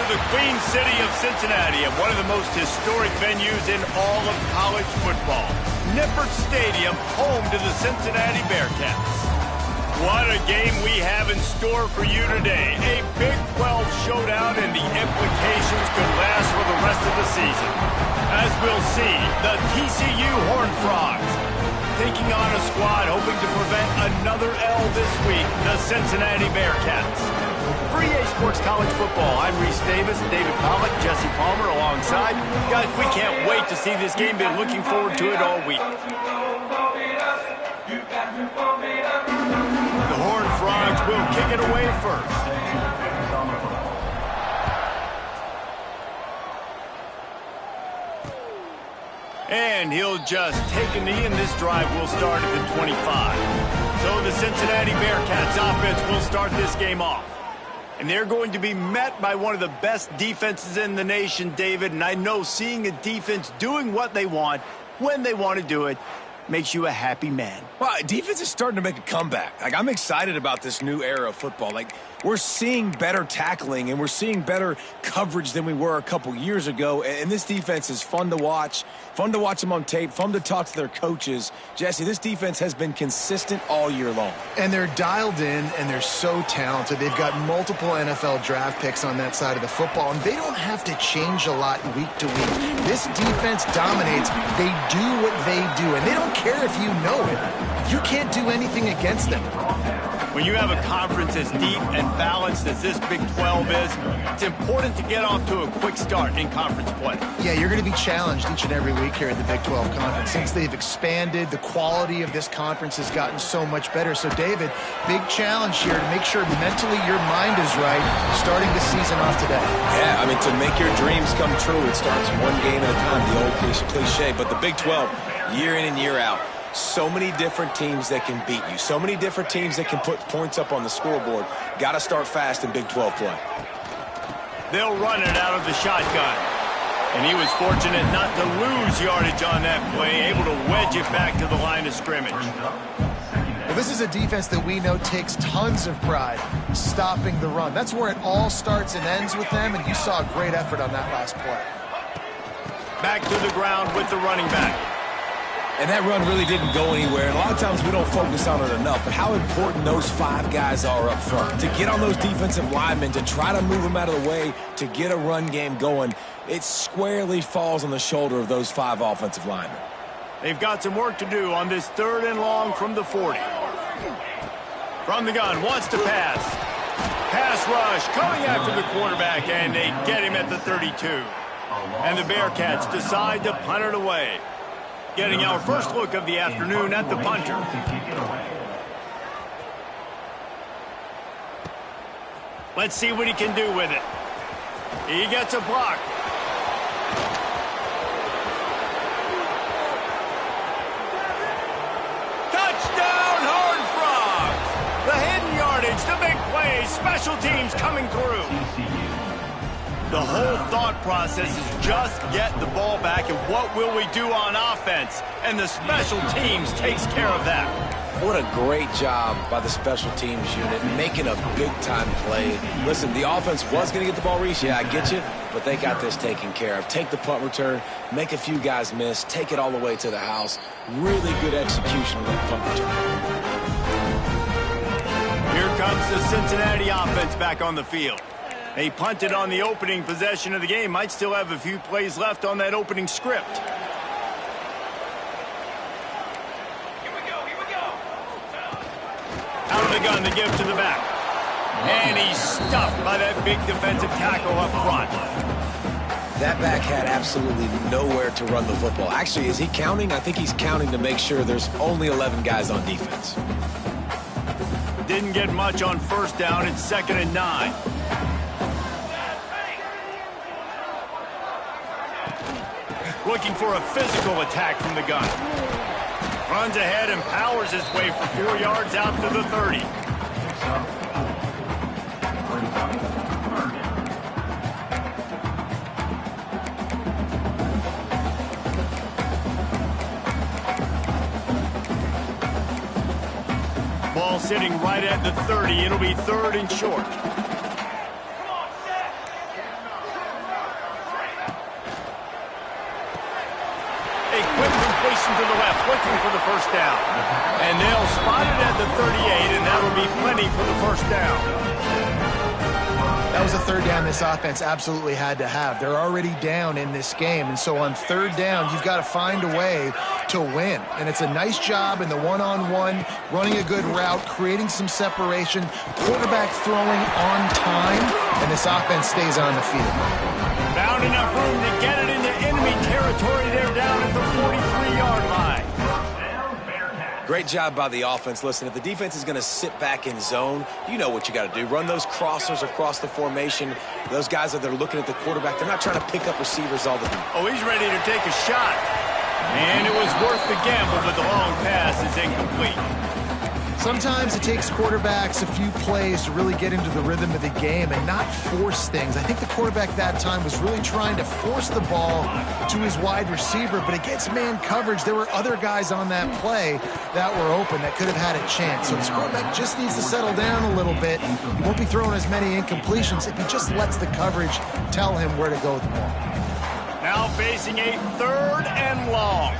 the Queen City of Cincinnati at one of the most historic venues in all of college football. Nippert Stadium, home to the Cincinnati Bearcats. What a game we have in store for you today. A Big 12 showdown, and the implications could last for the rest of the season. As we'll see, the TCU Horned Frogs taking on a squad hoping to prevent another L this week, the Cincinnati Bearcats. For EA Sports College Football, I'm Reese Davis, David Pollack, Jesse Palmer alongside. Guys, we can't wait to see this game. Been looking forward to it all week. The Horned Frogs will kick it away first. And he'll just take a knee, and this drive will start at the 25. So the Cincinnati Bearcats offense will start this game off. And they're going to be met by one of the best defenses in the nation, David. And I know seeing a defense doing what they want, when they want to do it, makes you a happy man. Well, defense is starting to make a comeback. Like, I'm excited about this new era of football. Like, we're seeing better tackling and we're seeing better coverage than we were a couple years ago. And this defense is fun to watch them on tape, fun to talk to their coaches. Jesse, this defense has been consistent all year long. And they're dialed in, and they're so talented. They've got multiple NFL draft picks on that side of the football, and they don't have to change a lot week to week. This defense dominates. They do what they do, and they don't care if you know it. You can't do anything against them. When you have a conference as deep and balanced as this Big 12 is, it's important to get off to a quick start in conference play. Yeah, you're going to be challenged each and every week here at the Big 12 Conference. Since they've expanded, the quality of this conference has gotten so much better. So, David, big challenge here to make sure mentally your mind is right starting the season off today. Yeah, I mean, to make your dreams come true, it starts one game at a time, the old cliche. But the Big 12, year in and year out, so many different teams that can beat you. So many different teams that can put points up on the scoreboard. Got to start fast in Big 12 play. They'll run it out of the shotgun. And he was fortunate not to lose yardage on that play, able to wedge it back to the line of scrimmage. Well, this is a defense that we know takes tons of pride stopping the run. That's where it all starts and ends with them, and you saw a great effort on that last play. Back to the ground with the running back. And that run really didn't go anywhere. And a lot of times we don't focus on it enough, but how important those five guys are up front. To get on those defensive linemen, to try to move them out of the way, to get a run game going, it squarely falls on the shoulder of those five offensive linemen. They've got some work to do on this 3rd and long from the 40. From the gun, wants to pass. Pass rush, coming after the quarterback, and they get him at the 32. And the Bearcats decide to punt it away. Getting our first look of the afternoon at the punter. Let's see what he can do with it. He gets a block. Touchdown, Horned Frogs! The hidden yardage, the big plays, special teams coming through. The whole thought process is just get the ball back, and what will we do on offense? And the special teams takes care of that. What a great job by the special teams unit, making a big-time play. Listen, the offense was going to get the ball, Reese. Yeah, I get you, but they got this taken care of. Take the punt return, make a few guys miss, take it all the way to the house. Really good execution of that punt return. Here comes the Cincinnati offense back on the field. They punted on the opening possession of the game. Might still have a few plays left on that opening script. Here we go. Out of the gun to give to the back. And he's stuffed by that big defensive tackle up front. That back had absolutely nowhere to run the football. Actually, is he counting? I think he's counting to make sure there's only 11 guys on defense. Didn't get much on first down. It's 2nd and 9. Looking for a physical attack from the gun. Runs ahead and powers his way for 4 yards out to the 30. Ball sitting right at the 30. It'll be 3rd and short. formation to the left, looking for the first down. And they'll spot it at the 38, and that'll be plenty for the first down. That was a third down this offense absolutely had to have. They're already down in this game, and so on third down, you've got to find a way to win. And it's a nice job in the one-on-one, running a good route, creating some separation, quarterback throwing on time, and this offense stays on the field. Found enough room to get it into enemy territory. They're down at the 43-yard line. Great job by the offense. Listen, if the defense is going to sit back in zone, you know what you got to do. Run those crossers across the formation. Those guys that are looking at the quarterback, they're not trying to pick up receivers all the time. Oh, he's ready to take a shot. And it was worth the gamble, but the long pass is incomplete. Sometimes it takes quarterbacks a few plays to really get into the rhythm of the game and not force things. I think the quarterback that time was really trying to force the ball to his wide receiver, but against man coverage, there were other guys on that play that were open that could have had a chance. So this quarterback just needs to settle down a little bit. He won't be throwing as many incompletions if he just lets the coverage tell him where to go with the ball. Now facing a third and long.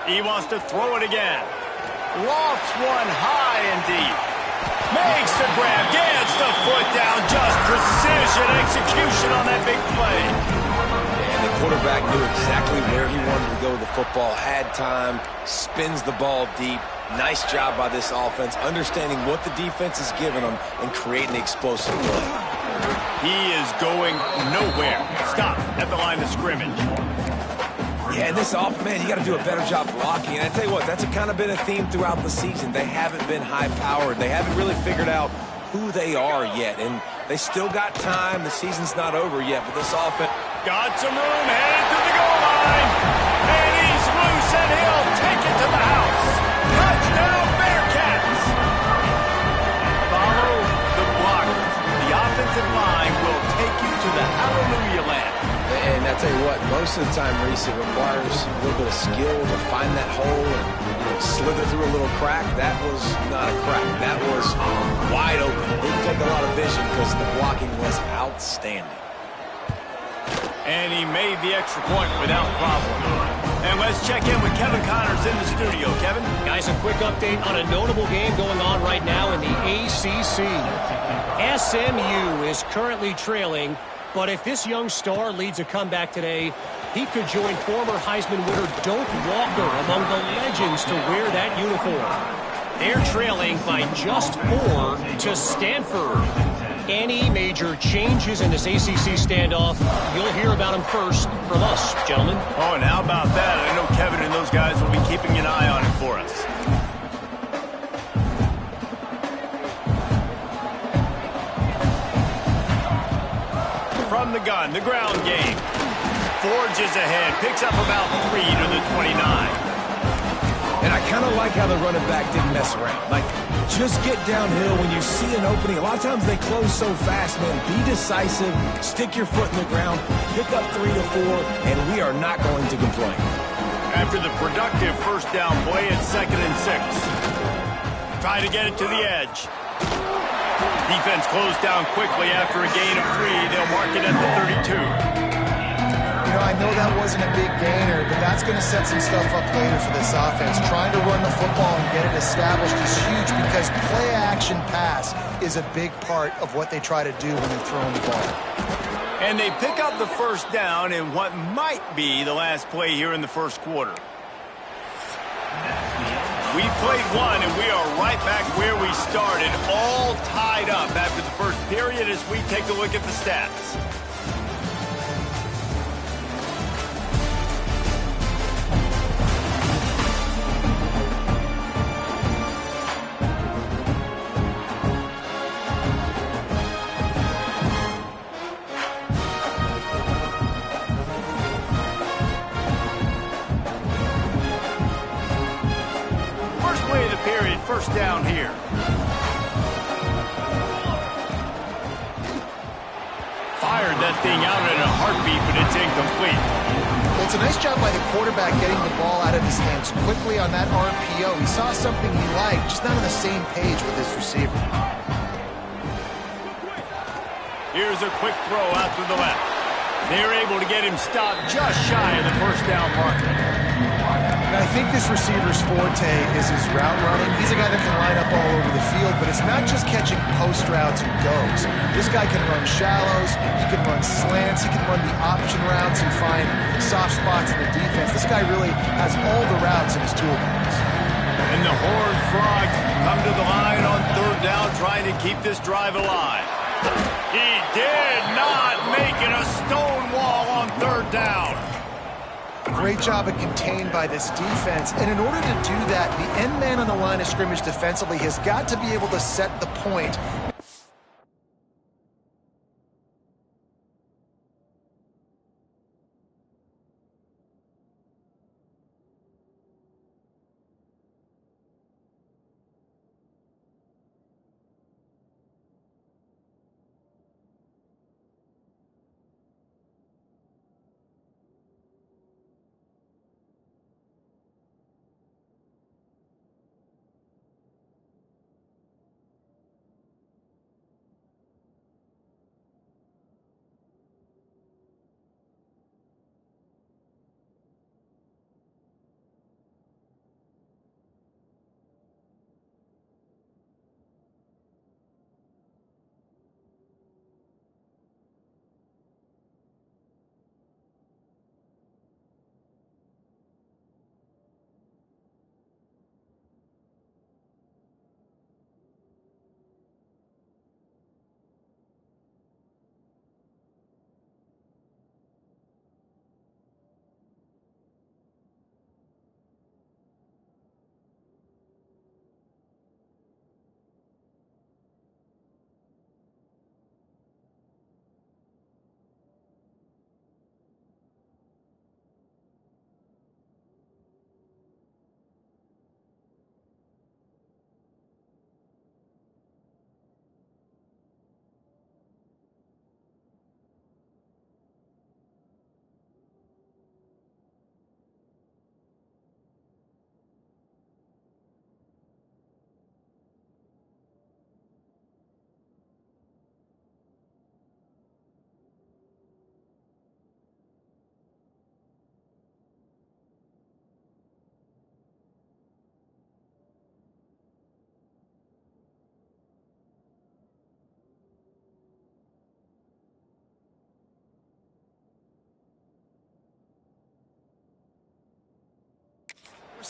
He wants to throw it again. Lofts one high and deep. Makes the grab, gets the foot down. Just precision execution on that big play. And the quarterback knew exactly where he wanted to go with the football, had time, spins the ball deep. Nice job by this offense, understanding what the defense is giving them and creating the explosive play. He is going nowhere. Stop at the line of scrimmage. Yeah, and this man, you got to do a better job blocking. And I tell you what, that's kind of been a theme throughout the season. They haven't been high-powered. They haven't really figured out who they are yet. And they still got time. The season's not over yet, but this offense... Got some room, headed to the goal line. And he's loose, and he'll take it to the house. Touchdown, Bearcats! Follow the blockers. The offensive line will take you to the hallelujah land. And I tell you what, most of the time, Reese, it requires a little bit of skill to find that hole and slither through a little crack. That was not a crack. That was wide open. Didn't take a lot of vision because the blocking was outstanding. And he made the extra point without problem. And let's check in with Kevin Connors in the studio. Kevin? Guys, a quick update on a notable game going on right now in the ACC. SMU is currently trailing, but if this young star leads a comeback today, he could join former Heisman winner Doak Walker among the legends to wear that uniform. They're trailing by just 4 to Stanford. Any major changes in this ACC standoff, you'll hear about them first from us, gentlemen. Oh, and how about that? I know Kevin and those guys will be keeping an eye on it for us. From the gun, the ground game. Forges ahead, picks up about 3 to the 29. And I kind of like how the running back didn't mess around. Like, just get downhill when you see an opening. A lot of times they close so fast, man. Be decisive, stick your foot in the ground, pick up 3 to 4, and we are not going to complain. After the productive first down play, it's 2nd and 6. Try to get it to the edge. Defense closed down quickly after a gain of 3. They'll mark it at the 32. You know, I know that wasn't a big gainer, but that's going to set some stuff up later for this offense. Trying to run the football and get it established is huge because play-action pass is a big part of what they try to do when they're throwing the ball. And they pick up the first down in what might be the last play here in the first quarter. We played one, and we are right back where we started, all tied up after the first period as we take a look at the stats. First down here. Fired that thing out in a heartbeat, but it's incomplete. Well, it's a nice job by the quarterback getting the ball out of his hands quickly on that RPO. He saw something he liked, just not on the same page with his receiver. Here's a quick throw out to the left. They're able to get him stopped just shy of the first down marker. And I think this receiver's forte is his route running. He's a guy that can line up all over the field, but it's not just catching post routes and goes. This guy can run shallows, he can run slants, he can run the option routes and find soft spots in the defense. This guy really has all the routes in his toolbox. And the Horned Frogs come to the line on third down, trying to keep this drive alive. He did not make it a stone wall on third down. Great job of contained by this defense. And in order to do that, the end man on the line of scrimmage defensively has got to be able to set the point.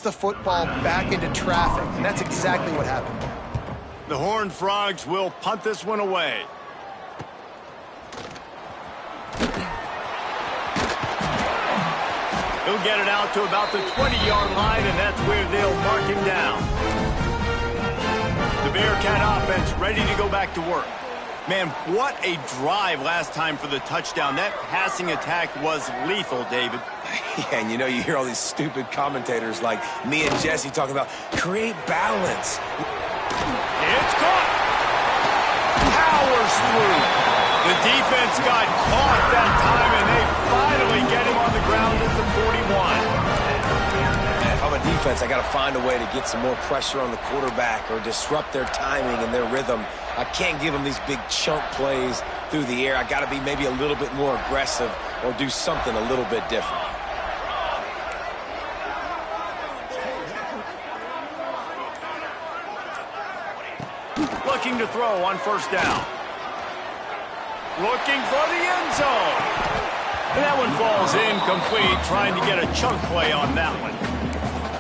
The football back into traffic, and that's exactly what happened. The Horned Frogs will punt this one away. He'll get it out to about the 20-yard line, and that's where they'll mark him down. The Bearcat offense ready to go back to work. Man, what a drive last time for the touchdown. That passing attack was lethal, David. Yeah, and you know, you hear all these stupid commentators like me and Jesse talking about create balance. It's caught. Powers through. The defense got caught that time, and they finally get him on the ground at the 41. If I'm a defense, I got to find a way to get some more pressure on the quarterback or disrupt their timing and their rhythm. I can't give them these big chunk plays through the air. I got to be maybe a little bit more aggressive or do something a little bit different. Looking to throw on first down. Looking for the end zone. And that one falls incomplete, trying to get a chunk play on that one.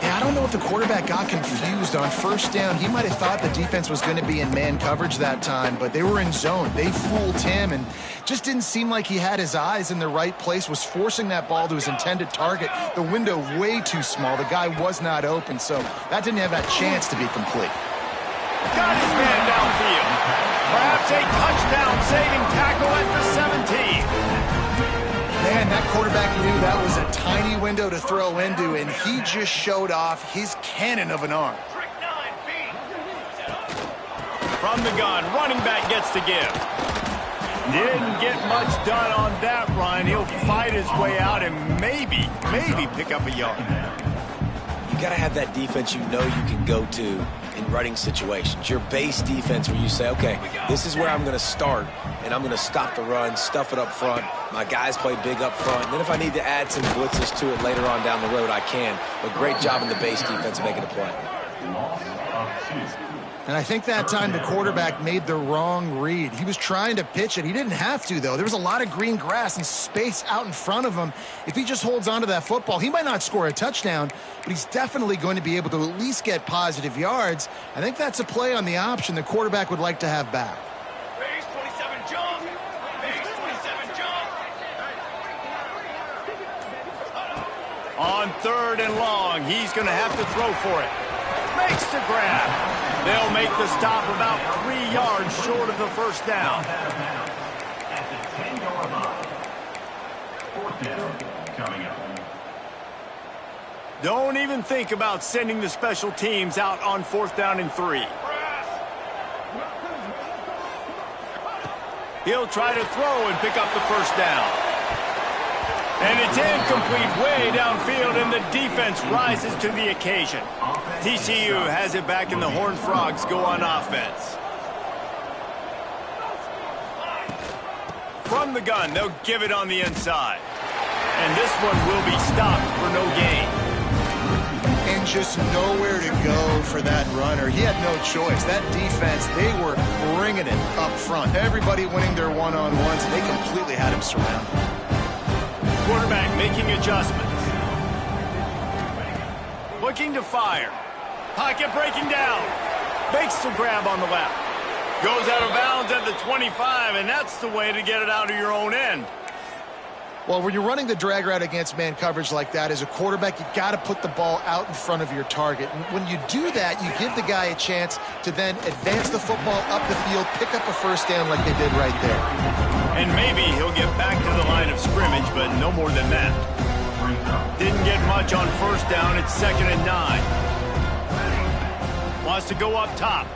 Yeah, I don't know if the quarterback got confused on first down. He might have thought the defense was going to be in man coverage that time, but they were in zone. They fooled him and just didn't seem like he had his eyes in the right place, was forcing that ball to his intended target. The window way too small. The guy was not open, so that didn't have that chance to be complete. Got his man downfield. Perhaps a touchdown-saving tackle at the 17. Man, that quarterback knew that was a tiny window to throw into, and he just showed off his cannon of an arm. From the gun, running back gets to give. Didn't get much done on that run. He'll fight his way out and maybe pick up a yard. You got to have that defense you know you can go to and running situations, your base defense where you say, okay, this is where I'm going to start, and I'm going to stop the run, stuff it up front. My guys play big up front. And then if I need to add some blitzes to it later on down the road, I can. But great job in the base defense making a play. And I think that time the quarterback made the wrong read. He was trying to pitch it. He didn't have to, though. There was a lot of green grass and space out in front of him. If he just holds on to that football, he might not score a touchdown, but he's definitely going to be able to at least get positive yards. I think that's a play on the option the quarterback would like to have back. Base 27 jump. Base 27 jump. On 3rd and long, he's going to have to throw for it. Makes the grab. They'll make the stop about 3 yards short of the first down. At the 10-yard line. 4th down coming up. Don't even think about sending the special teams out on 4th down and 3. He'll try to throw and pick up the first down. And it's incomplete way downfield, and the defense rises to the occasion. TCU has it back, and the Horned Frogs go on offense. From the gun, they'll give it on the inside. And this one will be stopped for no gain. And just nowhere to go for that runner. He had no choice. That defense, they were bringing it up front. Everybody winning their one-on-ones, and they completely had him surrounded. Quarterback making adjustments. Looking to fire. Pocket breaking down. Makes the grab on the left. Goes out of bounds at the 25, and that's the way to get it out of your own end. Well, when you're running the drag route against man coverage like that, as a quarterback, you got to put the ball out in front of your target. And when you do that, you give the guy a chance to then advance the football up the field, pick up a first down like they did right there. And maybe he'll get back to the line of scrimmage, but no more than that. Didn't get much on first down. It's 2nd and 9. Wants to go up top.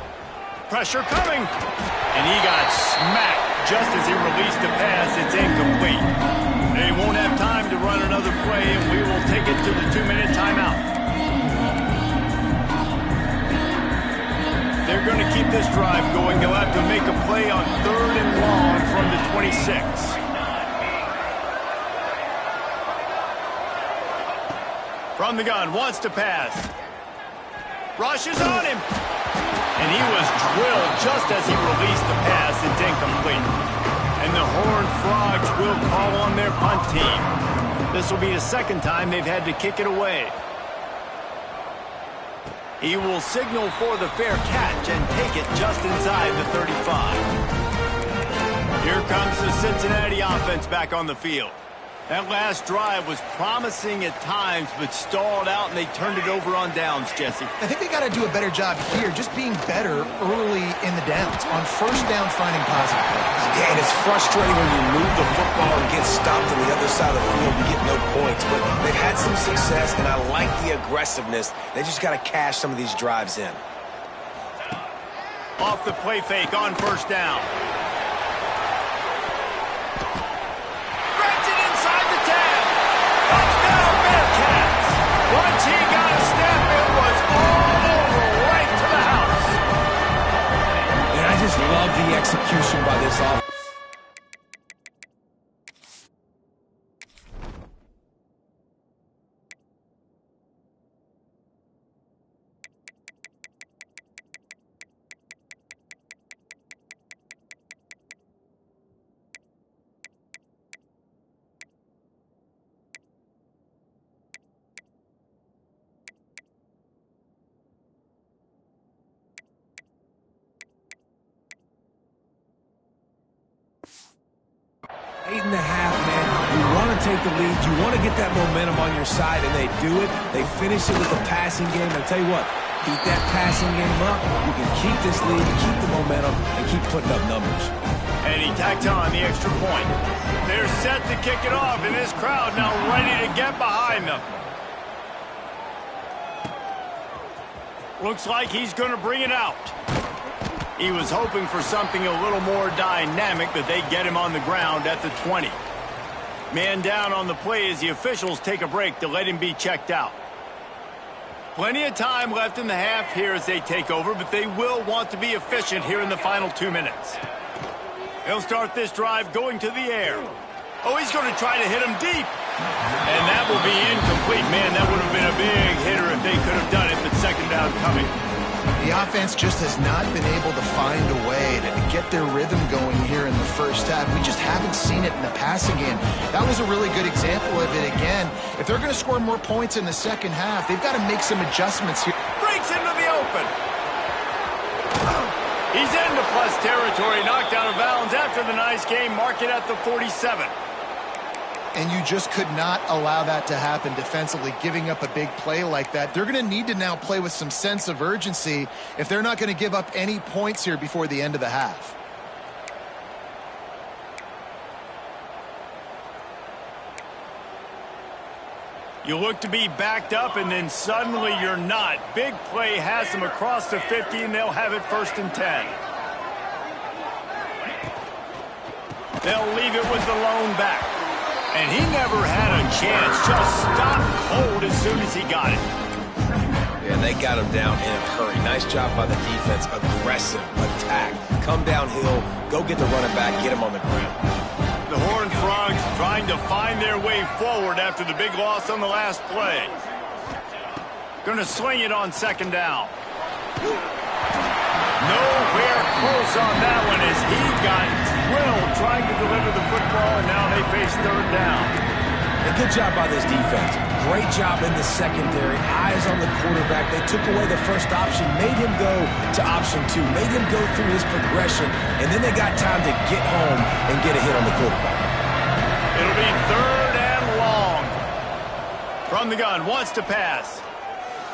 Pressure coming. And he got smacked just as he released the pass. It's incomplete. They won't have time to run another play, and we will take it to the 2-minute timeout. They're going to keep this drive going. They'll have to make a play on 3rd and long from the 26. From the gun, wants to pass. Rushes on him. And he was drilled just as he released the pass. It's incomplete. And the Horned Frogs will call on their punt team. This will be the 2nd time they've had to kick it away. He will signal for the fair catch and take it just inside the 35. Here comes the Cincinnati offense back on the field. That last drive was promising at times, but stalled out, and they turned it over on downs, Jesse. I think they got to do a better job here, just being better early in the downs, on first down finding positive plays. Yeah, and it's frustrating when you move the football and get stopped on the other side of the field and get no points. But they've had some success, and I like the aggressiveness. They just got to cash some of these drives in. Off the play fake on first down. Once he got a step, it was all over, right to the house. And I just love the execution by this offense. Eight and a half, man. You want to take the lead. You want to get that momentum on your side, and they do it. They finish it with a passing game. I'll tell you what, keep that passing game up. You can keep this lead, keep the momentum, and keep putting up numbers. And he tacked on the extra point. They're set to kick it off, and this crowd now ready to get behind them. Looks like he's going to bring it out. He was hoping for something a little more dynamic, but they get him on the ground at the 20. Man down on the play as the officials take a break to let him be checked out. Plenty of time left in the half here as they take over, but they will want to be efficient here in the final 2 minutes. He'll start this drive going to the air. Oh, he's going to try to hit him deep. And that will be incomplete. Man, that would have been a big hitter if they could have done it, but second down coming. The offense just has not been able to find a way to get their rhythm going here in the first half. We just haven't seen it in the passing game. That was a really good example of it again. If they're going to score more points in the second half, they've got to make some adjustments here. Breaks into the open. He's into plus territory, knocked out of bounds after the nice game. Mark it at the 47. And you just could not allow that to happen defensively, giving up a big play like that. They're going to need to now play with some sense of urgency if they're not going to give up any points here before the end of the half. You look to be backed up, and then suddenly you're not. Big play has them across the 50, and they'll have it 1st and 10. They'll leave it with the lone back. And he never had a chance. Just stopped cold as soon as he got it. Yeah, they got him down in a hurry. Nice job by the defense. Aggressive attack. Come downhill. Go get the running back. Get him on the ground. The Horned Frogs trying to find their way forward after the big loss on the last play. Going to sling it on 2nd down. Nowhere close on that one as he got drilled trying to deliver the football, and now they face 3rd down. And good job by this defense. Great job in the secondary. Eyes on the quarterback. They took away the first option, made him go to option 2, made him go through his progression, and then they got time to get home and get a hit on the quarterback. It'll be 3rd and long. From the gun, wants to pass.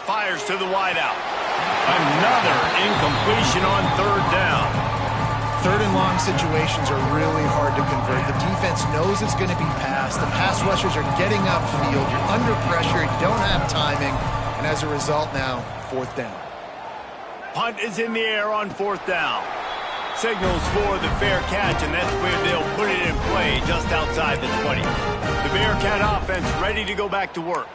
Fires to the wideout. Another incompletion on 3rd down. 3rd and long situations are really hard to convert. The defense knows it's going to be passed. The pass rushers are getting upfield. You're under pressure. You don't have timing. And as a result now, 4th down. Punt is in the air on 4th down. Signals for the fair catch, and that's where they'll put it in play just outside the 20. The Bearcat offense ready to go back to work.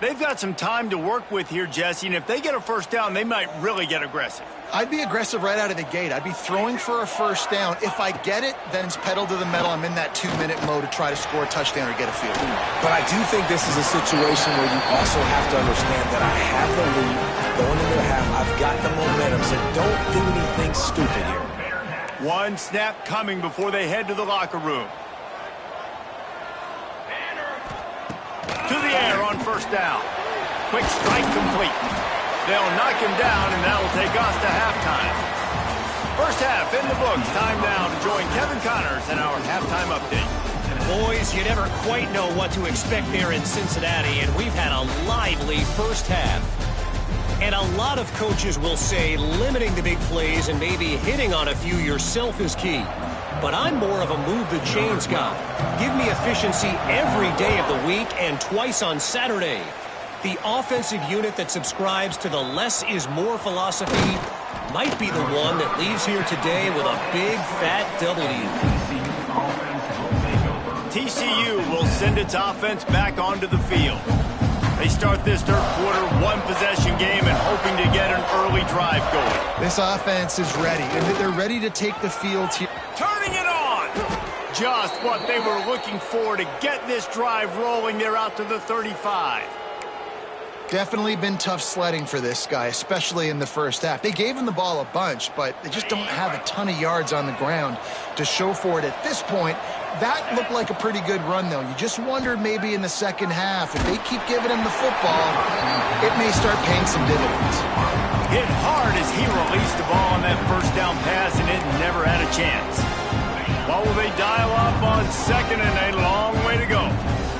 They've got some time to work with here, Jesse, and if they get a 1st down, they might really get aggressive. I'd be aggressive right out of the gate. I'd be throwing for a 1st down. If I get it, then it's pedal to the metal. I'm in that 2-minute mode to try to score a touchdown or get a field goal. But I do think this is a situation where you also have to understand that I have the lead going into the half. I've got the momentum, so don't do anything stupid here. One snap coming before they head to the locker room. To the air on 1st down. Quick strike complete. They'll knock him down, and that will take us to halftime. First half in the books. Time now to join Kevin Connors in our halftime update. Boys, you never quite know what to expect there in Cincinnati, and we've had a lively first half. And a lot of coaches will say limiting the big plays and maybe hitting on a few yourself is key. But I'm more of a move the chains guy. Give me efficiency every day of the week and twice on Saturday. The offensive unit that subscribes to the less is more philosophy might be the one that leaves here today with a big fat W. TCU will send its offense back onto the field. They start this 3rd quarter, 1-possession game, and hoping to get an early drive going. This offense is ready, and they're ready to take the field here. Turning it on! Just what they were looking for to get this drive rolling. They're out to the 35. Definitely been tough sledding for this guy, especially in the first half. They gave him the ball a bunch, but they just don't have a ton of yards on the ground to show for it at this point. That looked like a pretty good run, though. You just wondered maybe in the second half, if they keep giving him the football, it may start paying some dividends. Hit hard as he released the ball on that 1st down pass, and it never had a chance. What will they dial up on 2nd and a long way to go?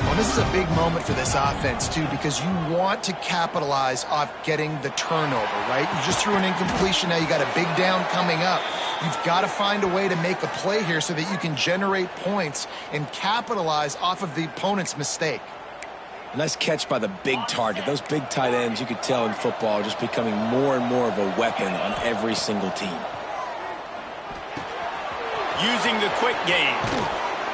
Well, this is a big moment for this offense, too, because you want to capitalize off getting the turnover, right? You just threw an incompletion. Now you got a big down coming up. You've got to find a way to make a play here so that you can generate points and capitalize off of the opponent's mistake. Nice catch by the big target. Those big tight ends, you could tell in football, are just becoming more and more of a weapon on every single team. Using the quick game.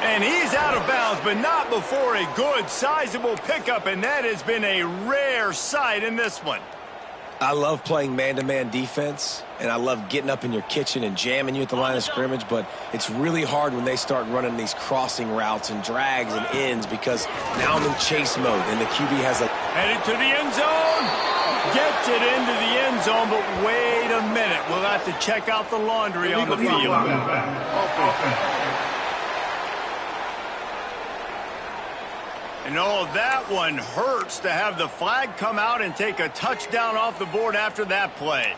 And he's out of bounds, but not before a good, sizable pickup, and that has been a rare sight in this one. I love playing man-to-man defense, and I love getting up in your kitchen and jamming you at the line of scrimmage, but it's really hard when they start running these crossing routes and drags and ends because now I'm in chase mode, and the QB has a... Headed to the end zone. Gets it into the end zone, but wait a minute. We'll have to check out the laundry on the field. And that one hurts to have the flag come out and take a touchdown off the board after that play.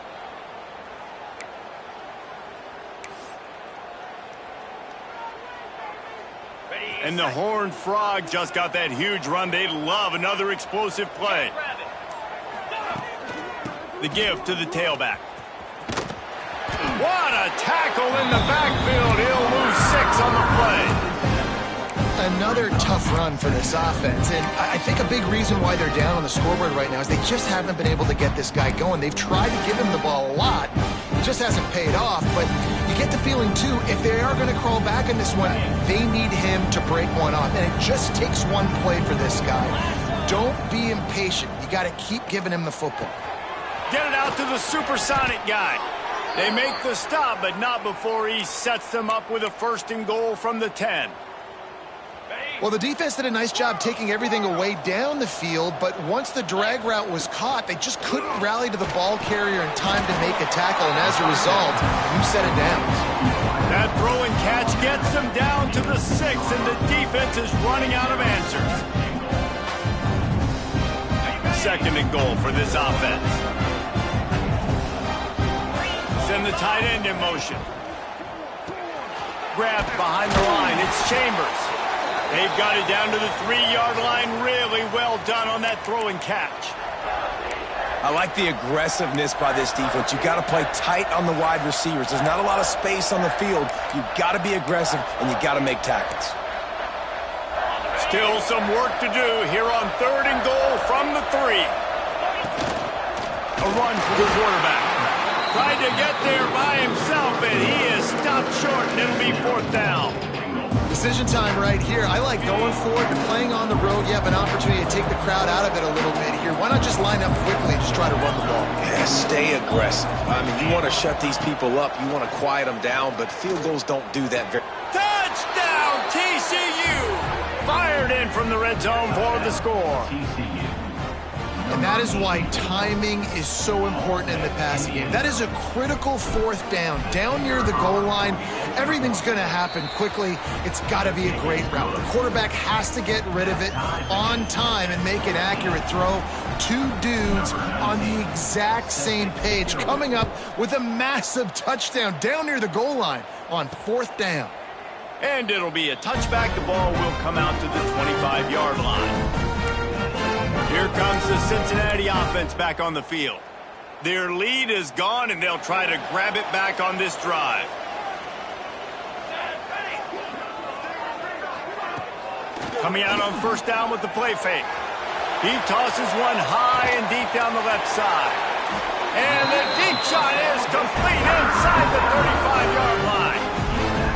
And the Horned Frog just got that huge run. They love another explosive play. The give to the tailback. What a tackle in the backfield. He'll lose 6 on the play. Another tough run for this offense, and I think a big reason why they're down on the scoreboard right now is they just haven't been able to get this guy going. They've tried to give him the ball a lot. It just hasn't paid off, but you get the feeling, too, if they are going to crawl back in this one, they need him to break one off, and it just takes one play for this guy. Don't be impatient. You got to keep giving him the football. Get it out to the supersonic guy. They make the stop, but not before he sets them up with a 1st and goal from the 10. Well, the defense did a nice job taking everything away down the field, but once the drag route was caught, they just couldn't rally to the ball carrier in time to make a tackle, and as a result, you set it down. That throw and catch gets them down to the 6, and the defense is running out of answers. 2nd and goal for this offense. Send the tight end in motion. Grabbed behind the line. It's Chambers. They've got it down to the 3-yard line. Really well done on that throw and catch. I like the aggressiveness by this defense. You've got to play tight on the wide receivers. There's not a lot of space on the field. You've got to be aggressive, and you've got to make tackles. Still some work to do here on 3rd and goal from the 3. A run for the quarterback. Tried to get there by himself, and he is stopped short, and it'll be 4th down. Decision time right here. I like going for it. You're playing on the road. You have an opportunity to take the crowd out of it a little bit here. Why not just line up quickly and just try to run the ball? Yeah, stay aggressive. I mean, you want to shut these people up. You want to quiet them down, but field goals don't do that very... Touchdown, TCU! Fired in from the red zone for the score. And that is why timing is so important in the passing game. That is a critical 4th down. Down near the goal line, everything's going to happen quickly. It's got to be a great route. The quarterback has to get rid of it on time and make an accurate throw. 2 dudes on the exact same page, coming up with a massive touchdown down near the goal line on 4th down. And it'll be a touchback. The ball will come out to the 25-yard line. Here comes the Cincinnati offense back on the field. Their lead is gone, and they'll try to grab it back on this drive. Coming out on 1st down with the play fake. He tosses one high and deep down the left side. And the deep shot is complete inside the 35-yard line.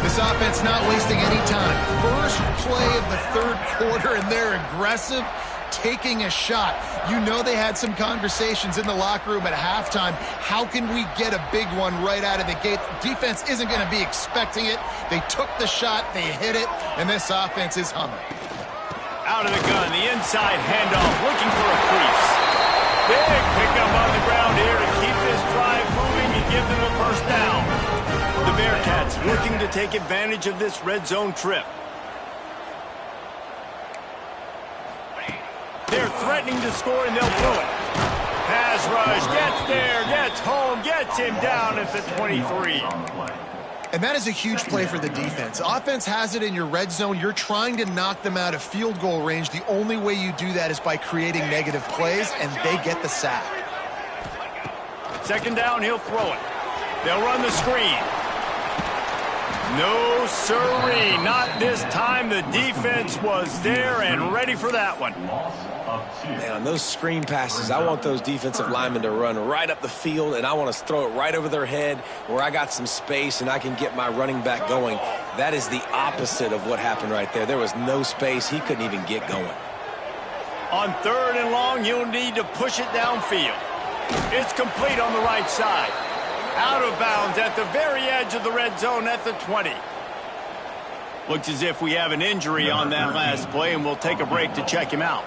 This offense not wasting any time. First play of the 3rd quarter, and they're aggressive, taking a shot. You know they had some conversations in the locker room at halftime. How can we get a big one right out of the gate? Defense isn't going to be expecting it. They took the shot, they hit it, and this offense is humming. Out of the gun, the inside handoff, looking for a crease. Big pickup on the ground here to keep this drive moving and give them a 1st down. The Bearcats looking to take advantage of this red zone trip. They're threatening to score, and they'll throw it. Pass rush, gets there, gets home, gets him down at the 23. And that is a huge play for the defense. Offense has it in your red zone. You're trying to knock them out of field goal range. The only way you do that is by creating negative plays, and they get the sack. 2nd down, he'll throw it. They'll run the screen. No sirree, not this time. The defense was there and ready for that one. Man, on those screen passes, I want those defensive linemen to run right up the field, and I want to throw it right over their head where I got some space and I can get my running back going. That is the opposite of what happened right there. There was no space. He couldn't even get going. On 3rd and long, you'll need to push it downfield. It's complete on the right side. Out of bounds at the very edge of the red zone at the 20. Looks as if we have an injury on that last play, and we'll take a break to check him out.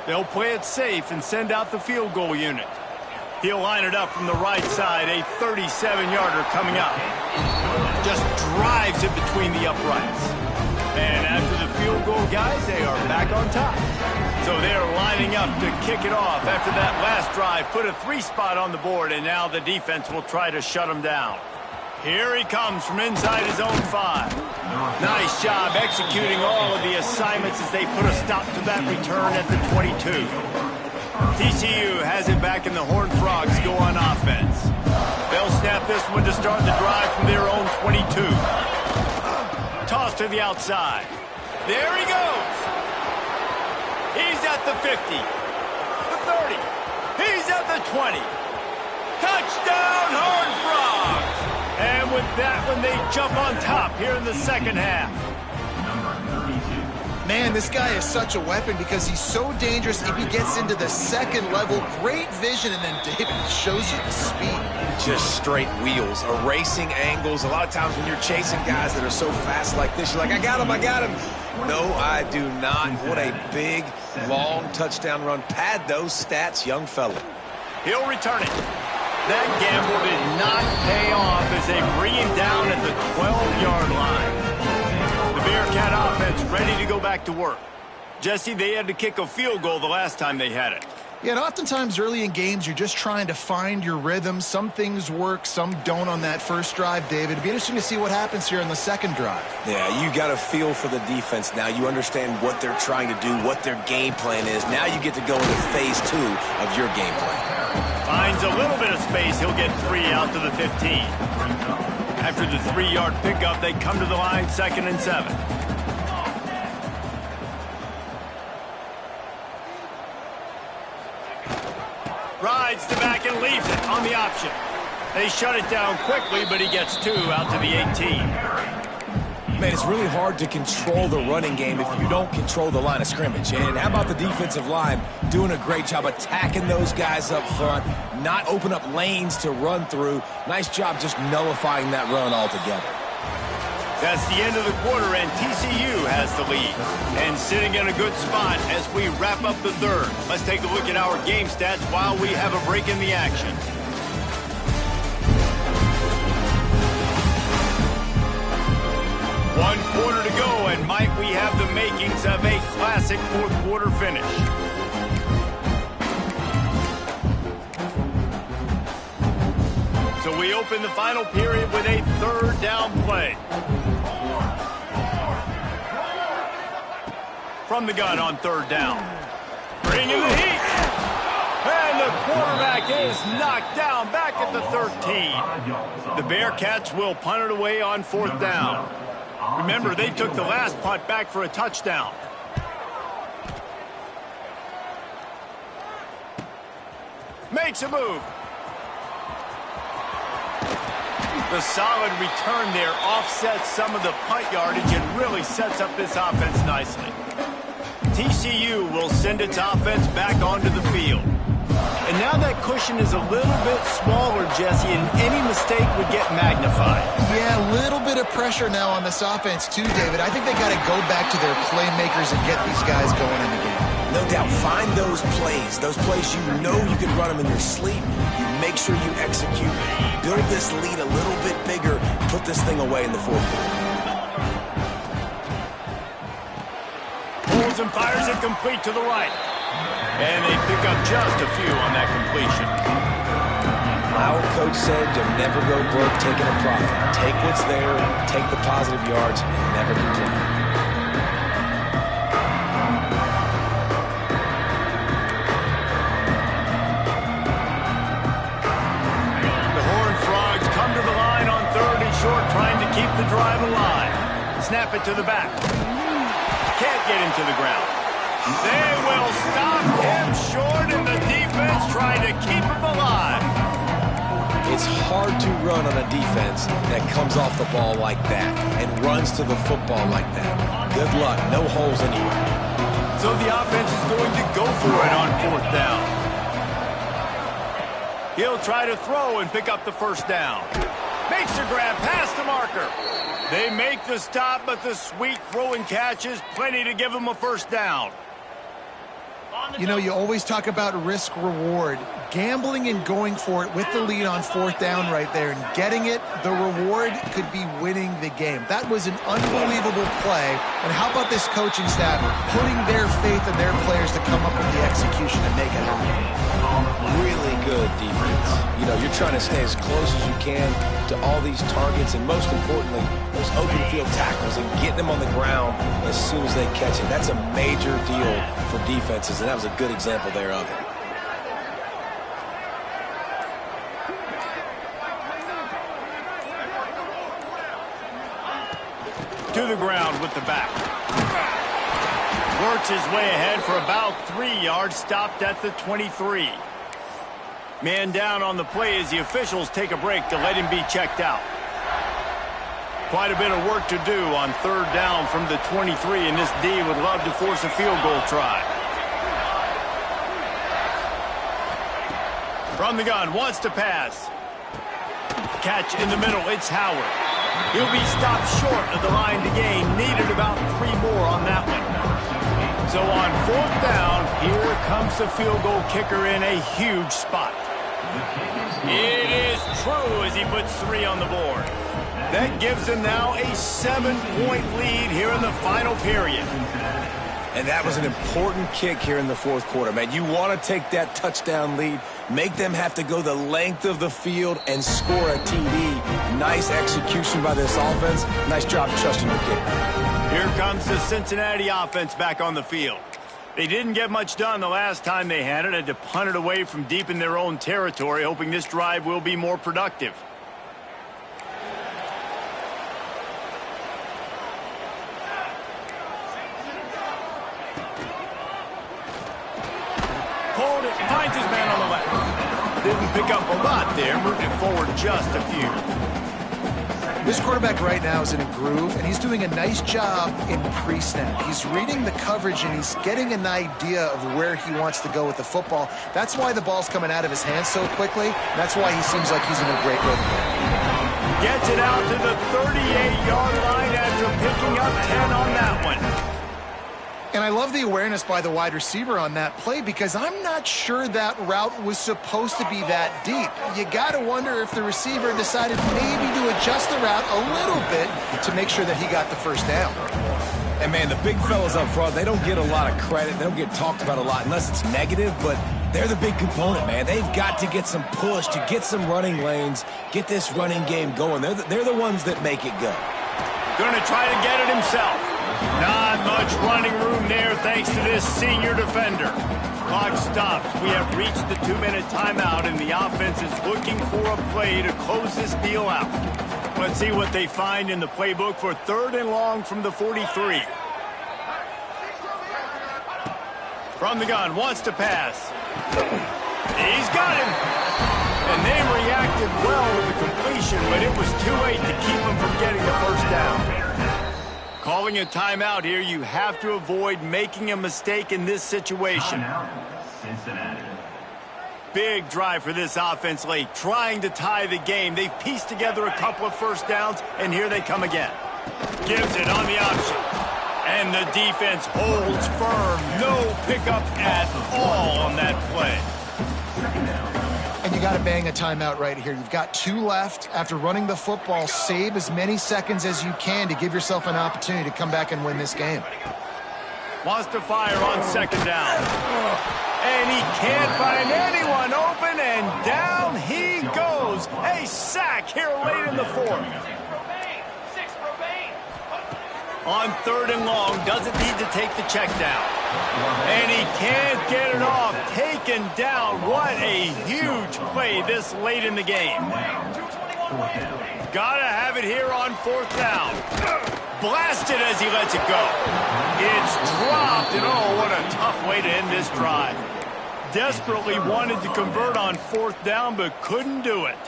They'll play it safe and send out the field goal unit. He'll line it up from the right side, a 37-yarder coming up. Just drives it between the uprights. And after the field goal, guys, they are back on top. So they're lining up to kick it off after that last drive. Put a 3-spot on the board, and now the defense will try to shut them down. Here he comes from inside his own 5. Nice job executing all of the assignments as they put a stop to that return at the 22. TCU has it back, and the Horned Frogs go on offense. They'll snap this one to start the drive from their own 22. Toss to the outside. There he goes. He's at the 50, the 30. He's at the 20. Touchdown, Horned Frogs! And with that one, they jump on top here in the second half. Man, this guy is such a weapon because he's so dangerous if he gets into the second level. Great vision, and then David shows you the speed. Just straight wheels, erasing angles. A lot of times when you're chasing guys that are so fast like this, you're like, I got him, I got him. No, I do not. What a big, long touchdown run. Pad those stats, young fella. He'll return it. That gamble did not pay off as they bring him down at the 12-yard line. The Bearcat offense ready to go back to work. Jesse, they had to kick a field goal the last time they had it. Yeah, and oftentimes early in games, you're just trying to find your rhythm. Some things work, some don't on that first drive, David. It'd be interesting to see what happens here in the second drive. Yeah, you got a feel for the defense now. You understand what they're trying to do, what their game plan is. Now you get to go into phase 2 of your game plan. Finds a little bit of space. He'll get 3 out to the 15. After the 3-yard pickup, they come to the line, 2nd and 7. Rides to back and leaves it on the option. They shut it down quickly, but he gets 2 out to the 18. Man, it's really hard to control the running game if you don't control the line of scrimmage. And how about the defensive line doing a great job attacking those guys up front, not open up lanes to run through. Nice job just nullifying that run altogether. That's the end of the quarter, and TCU has the lead. And sitting in a good spot as we wrap up the third. Let's take a look at our game stats while we have a break in the action. One quarter to go, and might we have the makings of a classic fourth quarter finish. So we open the final period with a third down play. From the gun on third down. Bringing the heat. And the quarterback is knocked down back at the 13. The Bearcats will punt it away on fourth down. Remember, they took the last punt back for a touchdown. Makes a move. The solid return there offsets some of the punt yardage and really sets up this offense nicely. TCU will send its offense back onto the field. And now that cushion is a little bit smaller, Jesse, and any mistake would get magnified. Yeah, a little bit of pressure now on this offense too, David. I think they got to go back to their playmakers and get these guys going in the game. No doubt, find those plays you know you can run them in your sleep. You make sure you execute, build this lead a little bit bigger, put this thing away in the fourth quarter. Pulls and fires it complete to the right. And they pick up just a few on that completion. Our coach said you'll never go broke taking a profit. Take what's there, take the positive yards, and never complain. Trying to keep the drive alive. Snap it to the back. Can't get him to the ground. They will stop him short, and the defense trying to keep him alive. It's hard to run on a defense that comes off the ball like that and runs to the football like that. Good luck. No holes anywhere. So the offense is going to go for it on fourth down. He'll try to throw and pick up the first down. Makes a grab past the marker. They make the stop, but the sweet throw and catch is plenty to give them a first down. You know, you always talk about risk-reward. Gambling and going for it with the lead on fourth down right there and getting it, the reward could be winning the game. That was an unbelievable play. And how about this coaching staff putting their faith in their players to come up with the execution and make it happen? Really good defense. You know, you're trying to stay as close as you can to all these targets, and most importantly, those open field tackles and getting them on the ground as soon as they catch it. That's a major deal for defenses, and that was a good example there of it. To the ground with the back. Works his way ahead for about 3 yards, stopped at the 23. Man down on the play as the officials take a break to let him be checked out. Quite a bit of work to do on third down from the 23, and this D would love to force a field goal try. From the gun, wants to pass. Catch in the middle, it's Howard. He'll be stopped short of the line to gain. Needed about 3 more on that one. So on fourth down, here comes the field goal kicker in a huge spot. It is true as he puts 3 on the board. That gives him now a 7-point lead here in the final period. And that was an important kick here in the fourth quarter, man. You want to take that touchdown lead, make them have to go the length of the field and score a TD. Nice execution by this offense. Nice job trusting the kicker. Here comes the Cincinnati offense back on the field. They didn't get much done the last time they had it. Had to punt it away from deep in their own territory, hoping this drive will be more productive. Hold it, finds his man on the left. Didn't pick up a lot there, moving forward just a few. This quarterback right now is in a groove, and he's doing a nice job in pre-snap. He's reading the coverage, and he's getting an idea of where he wants to go with the football. That's why the ball's coming out of his hands so quickly. That's why he seems like he's in a great rhythm. Gets it out to the 38-yard line after picking up 10 on that one. And I love the awareness by the wide receiver on that play because I'm not sure that route was supposed to be that deep. You got to wonder if the receiver decided maybe to adjust the route a little bit to make sure that he got the first down. And, man, the big fellas up front, they don't get a lot of credit. They don't get talked about a lot unless it's negative, but they're the big component, man. They've got to get some push, to get some running lanes, get this running game going. They're the ones that make it go. Going to try to get it himself. Not much running room there thanks to this senior defender. Clock stops. We have reached the 2-minute timeout, and the offense is looking for a play to close this deal out. Let's see what they find in the playbook for 3rd and long from the 43. From the gun, wants to pass. He's got him. And they reacted well with the completion, but it was too late to keep him from getting the first down. Calling a timeout here, you have to avoid making a mistake in this situation. Cincinnati. Big drive for this offense late, trying to tie the game. They've pieced together a couple of first downs, and here they come again. Gives it on the option. And the defense holds firm. No pickup at all on that play. And you got to bang a timeout right here. You've got 2 left. After running the football, save as many seconds as you can to give yourself an opportunity to come back and win this game. Wants to fire on 2nd down. And he can't find anyone open, and down he goes. A sack here late in the 4th. On 3rd and long, doesn't need to take the check down. And he can't get it off. Taken down. What a huge play this late in the game. Gotta have it here on 4th down. Blasted as he lets it go. It's dropped, and oh, what a tough way to end this drive. Desperately wanted to convert on 4th down, but couldn't do it.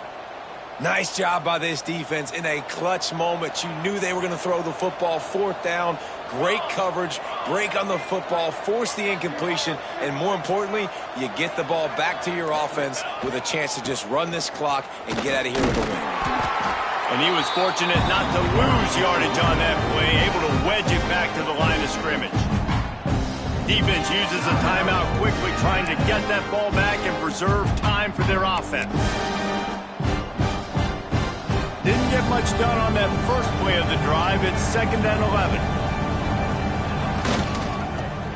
Nice job by this defense in a clutch moment. You knew they were going to throw the football. Fourth down, great coverage, break on the football, force the incompletion, and more importantly, you get the ball back to your offense with a chance to just run this clock and get out of here with a win. And he was fortunate not to lose yardage on that play, able to wedge it back to the line of scrimmage. Defense uses a timeout quickly, trying to get that ball back and preserve time for their offense. Didn't get much done on that first play of the drive. It's 2nd and 11.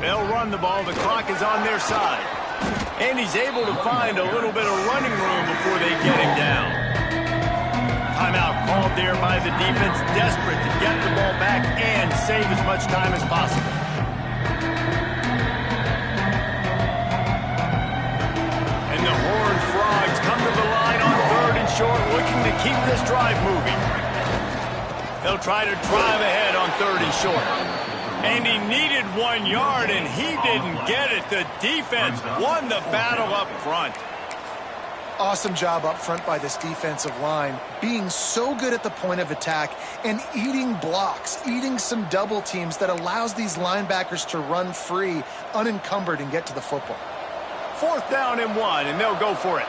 They'll run the ball. The clock is on their side. And he's able to find a little bit of running room before they get him down. Timeout called there by the defense, desperate to get the ball back and save as much time as possible. And the Horned Frogs come to the line on 3rd and short, looking to keep this drive moving. They'll try to drive ahead on 3rd and short. And he needed 1 yard, and he didn't get it. The defense won the battle up front. Awesome job up front by this defensive line, being so good at the point of attack and eating blocks, eating some double teams that allows these linebackers to run free, unencumbered, and get to the football. 4th down and 1, and they'll go for it.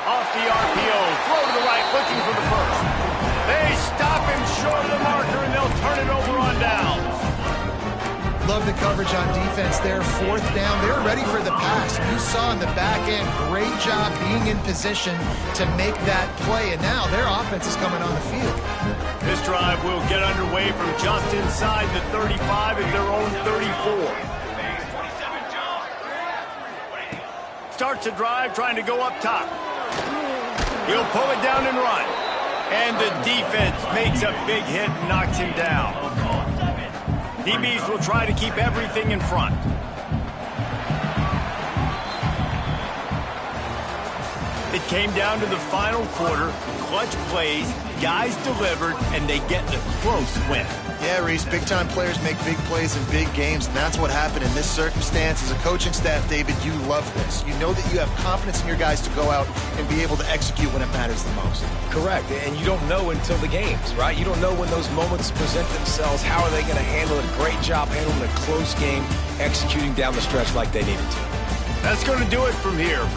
Off the RPO, throw to the right, looking for the first. They stop him short of the marker, and they'll turn it over on downs. Love the coverage on defense there. 4th down. They're ready for the pass. You saw in the back end, great job being in position to make that play. And now their offense is coming on the field. This drive will get underway from just inside the 35 at their own 34. Starts the drive trying to go up top. He'll pull it down and run. And the defense makes a big hit and knocks him down. DBs will try to keep everything in front. It came down to the final quarter. Clutch plays, guys delivered, and they get the close win. Yeah, Reese, big-time players make big plays in big games, and that's what happened in this circumstance. As a coaching staff, David, you love this. You know that you have confidence in your guys to go out and be able to execute when it matters the most. Correct, and you don't know until the games, right? You don't know when those moments present themselves. How are they going to handle it? Great job handling a close game, executing down the stretch like they needed to. That's going to do it from here.